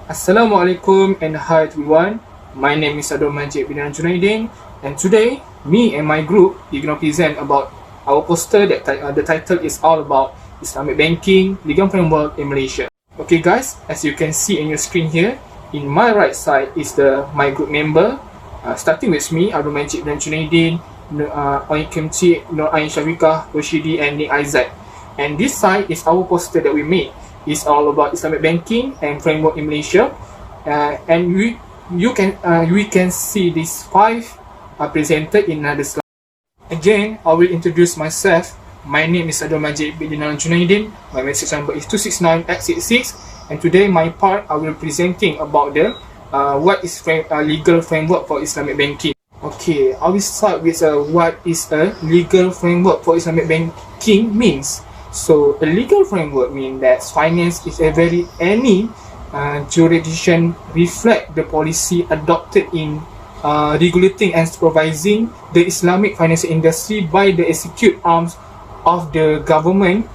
Assalamualaikum and hi everyone. My name is MAJID bin JUNAIDIN, and today me and my group are going to present about our poster that the title is all about Islamic banking, legal framework in Malaysia. Okay guys, as you can see in your screen here, in my right side is my group member. Starting with me, MAJID bin JUNAIDIN, SYAFIQAH, ROSHIDEE and AIZAT. And this side is our poster that we made. It's all about Islamic banking and framework in Malaysia, and we can see these five are presented in another slide. Again, I will introduce myself. My name is MAJID bin JUNAIDIN. My message number is 269X86, and today my part I will presenting about the what is legal framework for Islamic banking. Okay, I will start with what is a legal framework for Islamic banking means. So a legal framework means that finance is any jurisdiction reflect the policy adopted in regulating and supervising the Islamic financial industry by the execute arms of the government.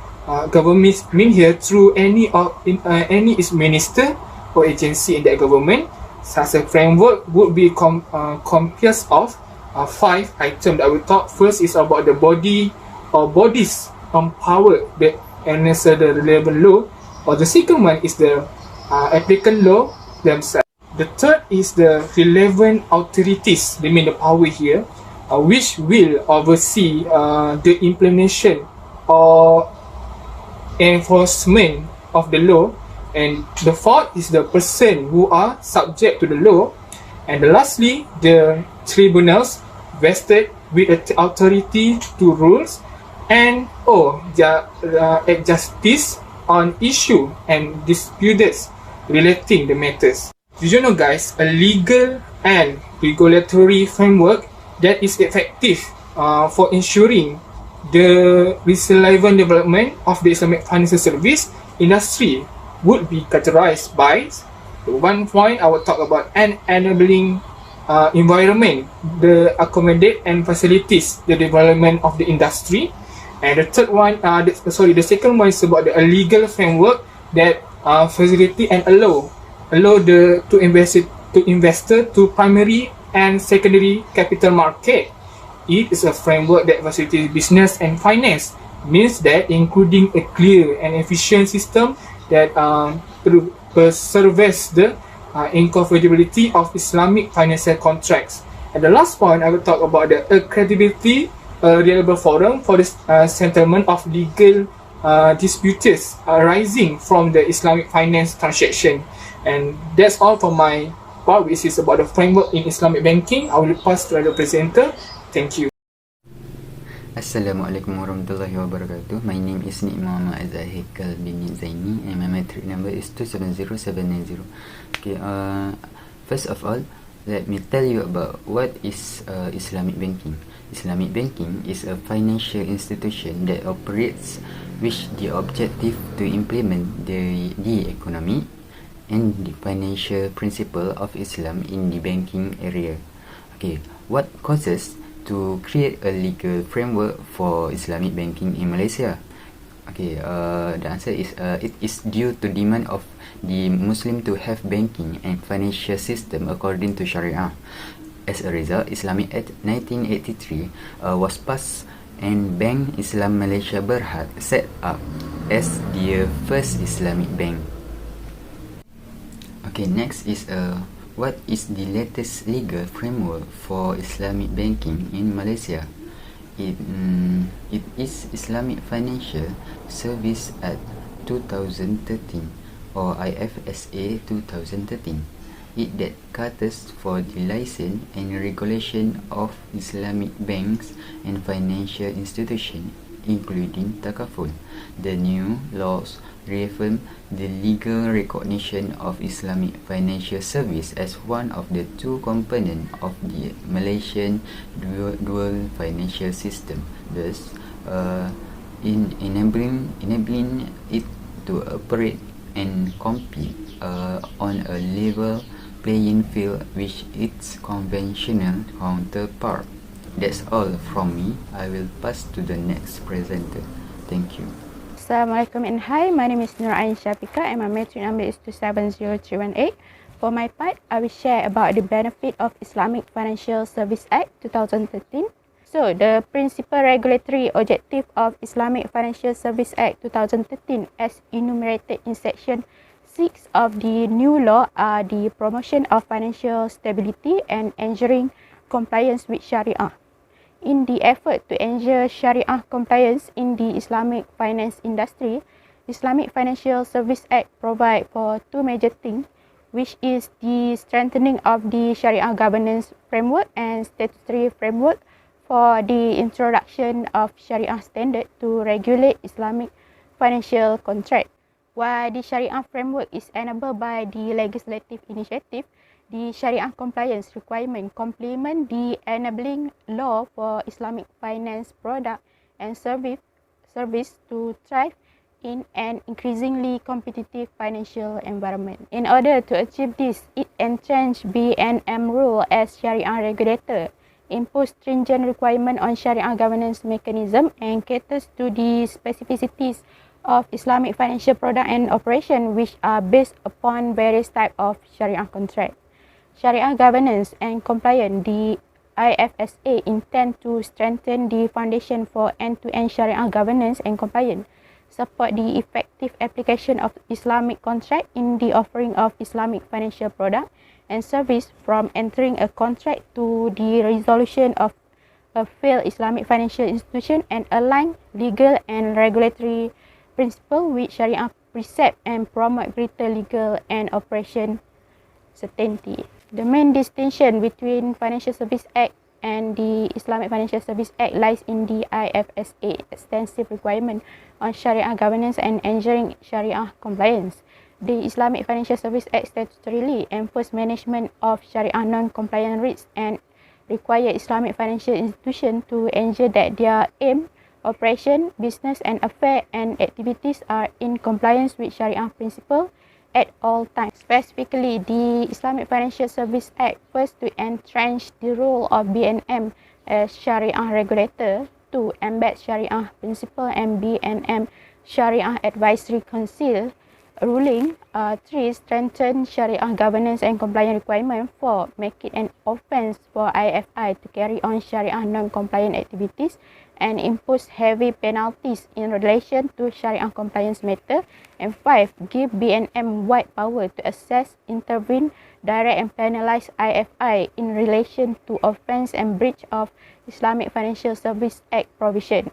Government mean here through any its minister or agency in that government. Such a framework would be composed of 5 items that I will talk. First is about the body or bodies power that answer the relevant law, or the second one is the applicant law themselves. The third is the relevant authorities, they mean the power here, which will oversee the implementation or enforcement of the law. And the fourth is the person who are subject to the law. And lastly, the tribunals vested with authority to rules and justice on issue and disputes relating the matters. Did you know guys, a legal and regulatory framework that is effective for ensuring the relevant development of the Islamic financial service industry would be categorized by one point. I will talk about an enabling environment, the accommodate and facilities the development of the industry. And the third one, the second one is about the legal framework that facilitate and allow to investor to primary and secondary capital market. It is a framework that facilitates business and finance, means that including a clear and efficient system that preserves the incorrigibility of Islamic financial contracts. And the last point, I will talk about the credibility, reliable forum for the settlement of legal disputes arising from the Islamic finance transaction. And that's all for my part, which is about the framework in Islamic banking. I will pass to the presenter. Thank you. Assalamualaikum warahmatullahi wabarakatuh. My name is MUHAMAD HAIKAL bin ZAINI and my metric number is 270790. Okay, first of all, let me tell you about what is Islamic banking. Islamic banking is a financial institution that operates with the objective to implement the economy and the financial principle of Islam in the banking area. Okay, what causes to create a legal framework for Islamic banking in Malaysia? Okay, the answer is it is due to demand of the Muslim to have banking and financial system according to Sharia. As a result, Islamic Act 1983 was passed and Bank Islam Malaysia Berhad set up as the first Islamic bank. Okay, next is what is the latest legal framework for Islamic banking in Malaysia? It is Islamic Financial Service Act 2013 or IFSA 2013. It that caters for the license and regulation of Islamic banks and financial institutions, including takaful. The new laws reaffirm the legal recognition of Islamic financial service as one of the two components of the Malaysian dual financial system, thus in enabling it to operate and compete on a level playing field with its conventional counterpart. That's all from me. I will pass to the next presenter. Thank you. Assalamualaikum and hi, my name is SYAFIQAH and my metric number is 270318. For my part, I will share about the benefit of Islamic Financial Service Act 2013. So, the principal regulatory objective of Islamic Financial Service Act 2013 as enumerated in section 6 of the new law are the promotion of financial stability and ensuring compliance with Sharia. In the effort to ensure Sharia compliance in the Islamic finance industry, Islamic Financial Service Act provides for two major things, which is the strengthening of the Sharia governance framework and statutory framework for the introduction of Sharia standard to regulate Islamic financial contract. While the Sharia framework is enabled by the legislative initiative, the Sharia compliance requirement complement the enabling law for Islamic finance product and service to thrive in an increasingly competitive financial environment. In order to achieve this, it entrenched BNM role as Sharia regulator, impose stringent requirement on Sharia governance mechanism and caters to the specificities of Islamic financial product and operation which are based upon various types of Sharia contract. Sharia governance and compliance, the IFSA intend to strengthen the foundation for end-to-end Sharia governance and compliance, support the effective application of Islamic contract in the offering of Islamic financial product and service from entering a contract to the resolution of a failed Islamic financial institution and align legal and regulatory principle with Sharia precept and promote greater legal and operation certainty. The main distinction between Financial Service Act and the Islamic Financial Service Act lies in the IFSA extensive requirement on Sharia governance and ensuring Sharia compliance. The Islamic Financial Service Act statutorily enforces management of Sharia non-compliant risks and require Islamic financial institutions to ensure that their aim, operation, business and affairs and activities are in compliance with Sharia principles at all times. Specifically, the Islamic Financial Service Act first to entrench the role of BNM as Sharia regulator, to embed Sharia principle and BNM Sharia Advisory Council ruling, 3. Strengthen Sharia governance and compliance requirement. 4. Make it an offence for IFI to carry on Sharia non-compliant activities and impose heavy penalties in relation to Sharia compliance matter. And 5. Give BNM wide power to assess, intervene, direct and penalise IFI in relation to offence and breach of Islamic Financial Service Act provision.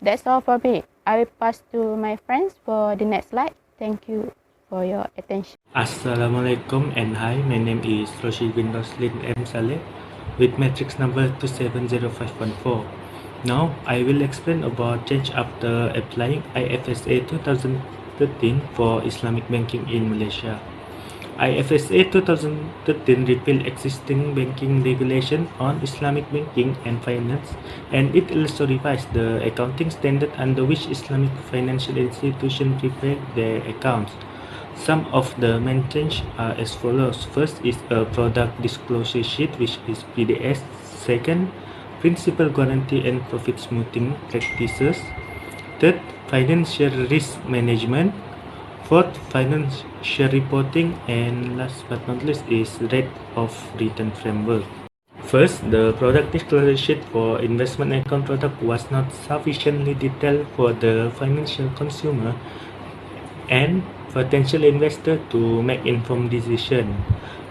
That's all for me. I will pass to my friends for the next slide. Thank you for your attention. Assalamualaikum and hi, my name is ROSHIDEE bin ROSLIN M. SALLEH with matrix number 270514. Now, I will explain about change after applying IFSA 2013 for Islamic banking in Malaysia. IFSA 2013 repealed existing banking regulation on Islamic banking and finance, and it also revised the accounting standard under which Islamic financial institutions prepare their accounts. Some of the main changes are as follows. First is a product disclosure sheet, which is PDS. Second, principal guarantee and profit smoothing practices. Third, financial risk management. Fourth, financial reporting, and last but not least is rate of return framework. First, the product disclosure sheet for investment account product was not sufficiently detailed for the financial consumer and potential investor to make informed decision.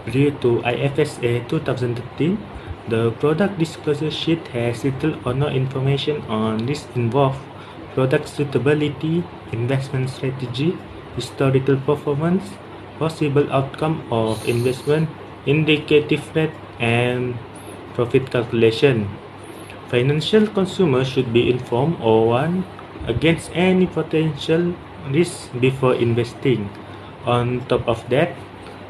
Due to IFSA 2013, the product disclosure sheet has little or no information on risk involved, product suitability, investment strategy, historical performance, possible outcome of investment, indicative rate, and profit calculation. Financial consumers should be informed or warned against any potential risk before investing. On top of that,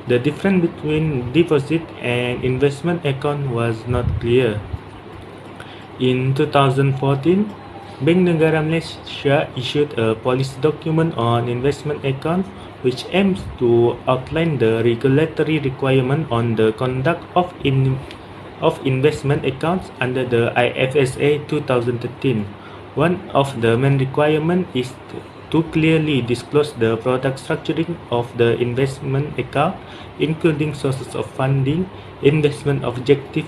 the difference between deposit and investment account was not clear. In 2014, Bank Negara Malaysia issued a policy document on investment account which aims to outline the regulatory requirement on the conduct of investment accounts under the IFSA 2013. One of the main requirements is to clearly disclose the product structuring of the investment account, including sources of funding, investment objective,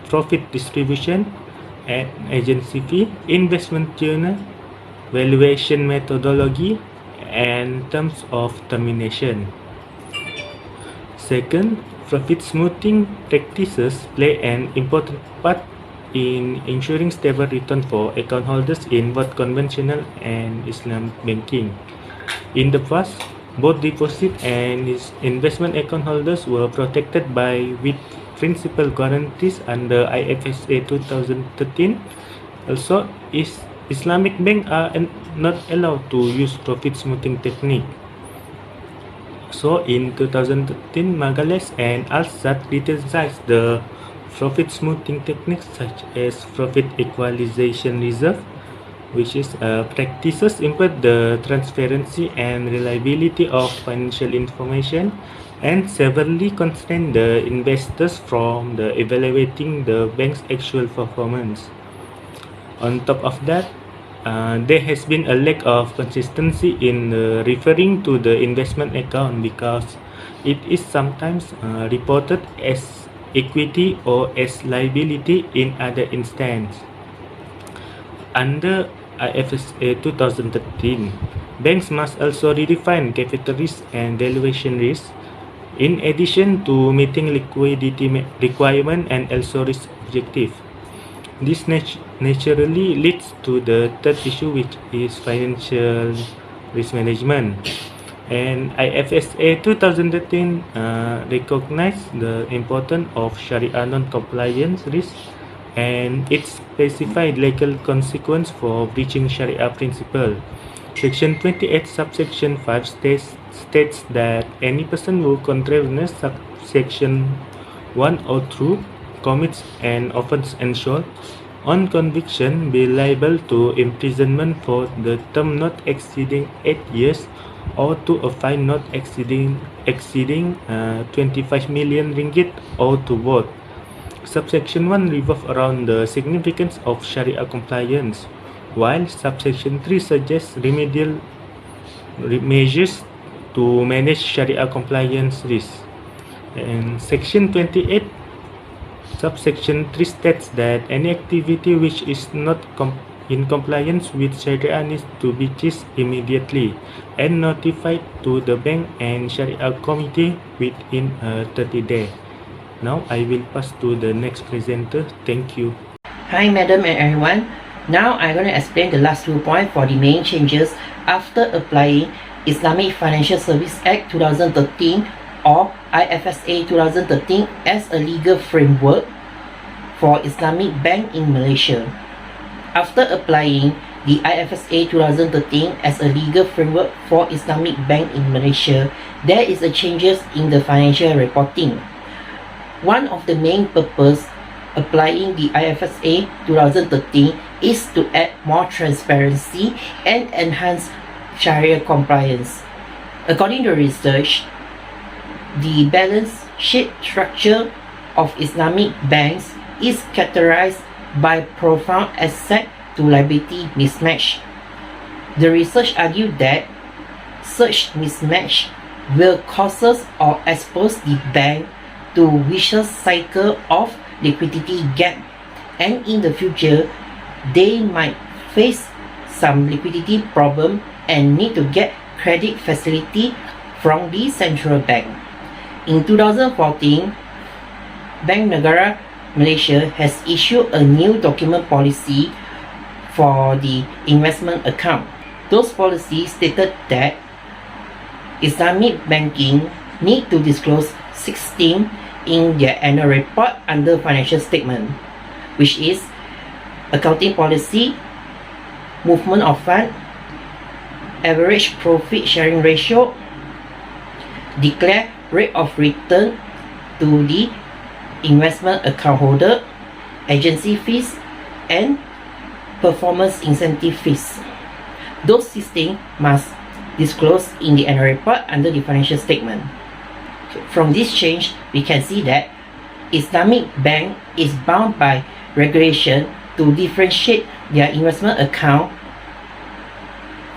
profit distribution, and agency fee, investment journal, valuation methodology, and terms of termination. Second, profit smoothing practices play an important part in ensuring stable return for account holders in both conventional and Islamic banking. In the past, both deposit and investment account holders were protected with principal guarantees under IFSA 2013. Also, Islamic banks are not allowed to use profit smoothing technique. So in 2013, Magalhaes and AIZAT criticized the profit smoothing techniques such as profit equalization reserve, which is practices impede the transparency and reliability of financial information and severely constrain the investors from evaluating the bank's actual performance. On top of that, there has been a lack of consistency in referring to the investment account because it is sometimes reported as equity or as liability in other instances. Under IFSA 2013, banks must also redefine capital risk and valuation risk, in addition to meeting liquidity requirement and also risk objective. This naturally leads to the third issue, which is financial risk management. And IFSA 2013 recognized the importance of Sharia non-compliance risk, and it specified legal consequence for breaching Sharia principle. Section 28 subsection 5 states that any person who contravenes subsection 1 or 2 commits an offence and shall, on conviction, be liable to imprisonment for the term not exceeding 8 years or to a fine not exceeding 25 million ringgit or to both. Subsection 1 revolves around the significance of Sharia compliance, while subsection 3 suggests remedial measures to manage Sharia compliance risk. And section 28 subsection 3 states that any activity which is not in compliance with Sharia needs to be ceased immediately and notified to the bank and Sharia committee within 30 days. Now I will pass to the next presenter. Thank you. Hi madam and everyone. Now I'm going to explain the last 2 points for the main changes after applying Islamic Financial Service Act 2013 or IFSA 2013 as a legal framework for Islamic bank in Malaysia. After applying the IFSA 2013 as a legal framework for Islamic bank in Malaysia, there is a changes in the financial reporting. One of the main purpose applying the IFSA 2013 is to add more transparency and enhance Sharia compliance. According to research, the balance sheet structure of Islamic banks is characterized by profound asset to liability mismatch. The research argued that such mismatch will cause or expose the bank to vicious cycle of liquidity gap, and in the future they might face some liquidity problem and need to get credit facility from the central bank. In 2014, Bank Negara Malaysia has issued a new document policy for the investment account. Those policies stated that Islamic banking need to disclose 16 in their annual report under financial statement, which is accounting policy, movement of fund, average profit sharing ratio, declare rate of return to the investment account holder, agency fees, and performance incentive fees. Those 16 must disclose in the annual report under the financial statement. From this change, we can see that Islamic bank is bound by regulation to differentiate their investment account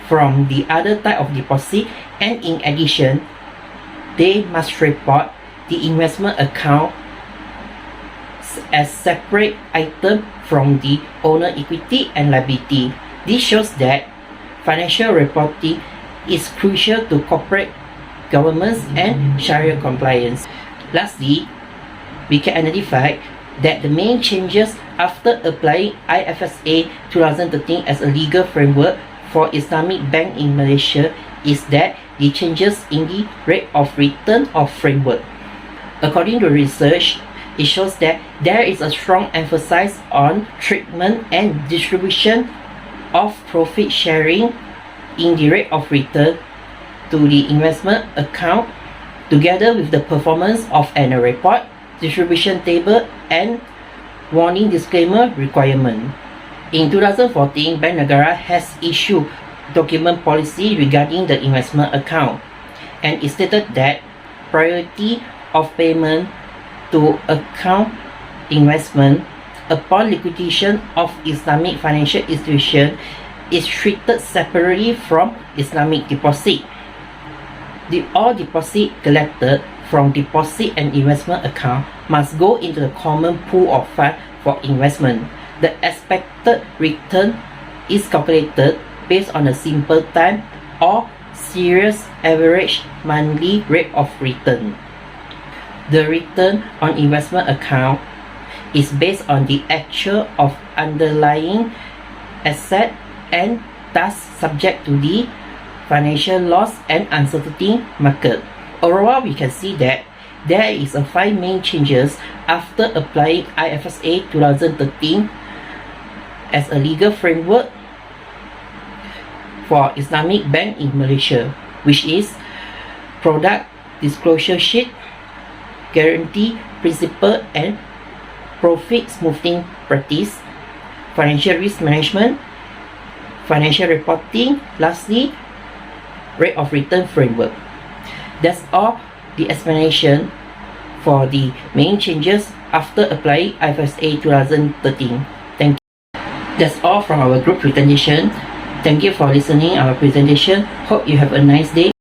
from the other type of deposit, and in addition, they must report the investment account as separate item from the owner equity and liability. This shows that financial reporting is crucial to corporate governance and Sharia compliance. Lastly, we can identify that the main changes after applying IFSA 2013 as a legal framework for Islamic bank in Malaysia is that the changes in the rate of return of framework. According to research, it shows that there is a strong emphasis on treatment and distribution of profit sharing in the rate of return to the investment account, together with the performance of annual report, distribution table, and warning disclaimer requirement. In 2014, Bank Negara has issued document policy regarding the investment account, and it stated that priority of payment to account investment upon liquidation of Islamic financial institution is treated separately from Islamic deposit. All deposit collected from deposit and investment account must go into the common pool of funds for investment. The expected return is calculated based on a simple time or series average monthly rate of return. The return on investment account is based on the actual of underlying asset and thus subject to the financial loss and uncertainty market. Overall, we can see that there is a 5 main changes after applying IFSA 2013 as a legal framework for Islamic bank in Malaysia, which is product disclosure sheet, guarantee principle and profit smoothing practice, financial risk management, financial reporting, lastly, rate of return framework. That's all the explanation for the main changes after applying IFSA 2013. Thank you. That's all from our group presentation. Thank you for listening our presentation. Hope you have a nice day.